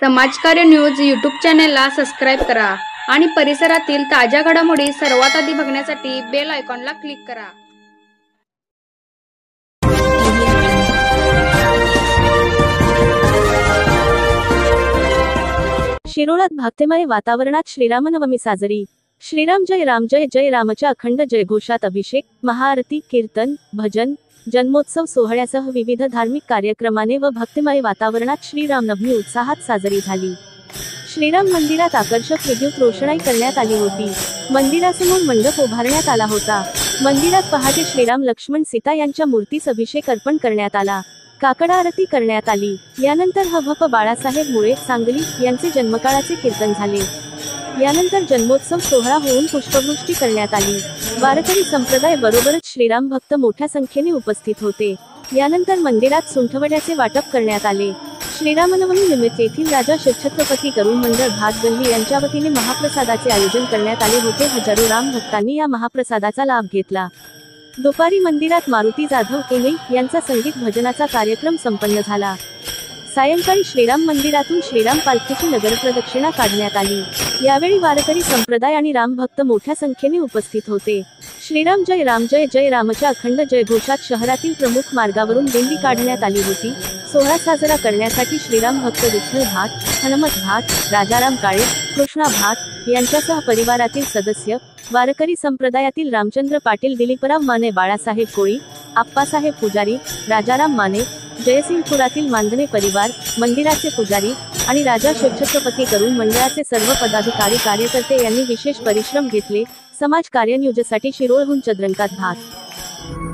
समाजकार्य news YouTube चॅनेलला subscribe करा आणि परिसरातील ताज्या घडामोडी सर्वात आधी बघण्यासाठी बेल आयकॉनला क्लिक करा। शिरोळात भक्तिमय वातावरणात श्रीरामनवमी साजरी। श्रीराम जय जय रामच्या अखंड जयघोषात अभिषेक, महाआरती, कीर्तन, भजन, जन्मोत्सव सोहळ्यासह विविध धार्मिक कार्यक्रमाने व भक्तिमय वातावरणात श्रीरामनवमी उत्साहात साजरी झाली। श्रीराम मंदिरात आकर्षक विद्युत रोषणाई करण्यात आली होती। मंदिरासमोर मंडप उभारण्यात आला होता। मंदिरात पहाटे श्रीराम लक्ष्मण सीता यांच्या मूर्तीस अभिषेक अर्पण करण्यात आला। काकड आरती करण्यात आली। यानंतर हभप बाळासाहेब मुळे सांगली यांचे जन्मकाळाचे कीर्तन झाले। यानंतर जन्मोत्सव सोहळा होऊन पुष्पवृष्टी करण्यात आली। वारकरी संप्रदाय बरोबरच श्रीराम भक्त मोठ्या संख्येने उपस्थित होते। यानंतर मंदिरात सुंठवड्याचे वाटप करण्यात आले। श्रीरामनवमी निमित्त येथील राजा शिवछत्रपती तरुण मंडळ भातगल्ली यांच्या वतीने महाप्रसादाचे आयोजन करण्यात आले होते। हजारो राम भक्तांनी या महाप्रसादाचा लाभ घेतला। दुपारी मंदिरात मारुती जाधव यांचा संगीत भजनाचा कार्यक्रम संपन्न झाला। सायंकाळी श्रीराम मंदिरातून श्रीराम पालखीची नगरप्रदक्षिणा काढण्यात आली। यावेळी वारकरी संप्रदाय आणि राम भक्त मोठ्या संख्येने उपस्थित होते। श्रीराम जय जय रामच्या अखंड जयघोषात शहरातील प्रमुख मार्गावरून दिंडी काढण्यात आली होती। सोहळा साजरा करण्यासाठी श्रीराम भक्त विठ्ठल भाट, हनुमत भाट, राजाराम काळे, कृष्णा भाट यांच्यासह परिवारातील सदस्य, वारकरी संप्रदायातील रामचंद्र पाटील, दिलीपराव माने, बाळासाहेब कोळी, आप्पासाहेब पुजारी, राजाराम माने, जयसिंगपुरातील मानधने परिवार, मंदिराचे पुजारी आणि राजा शिवछत्रपती तरुण मंडळाचे सर्व पदाधिकारी कार्यकर्ते यांनी विशेष परिश्रम घेतले। समाज कार्य न्यूजसाठी शिरोळहून चंद्रकांत भाट।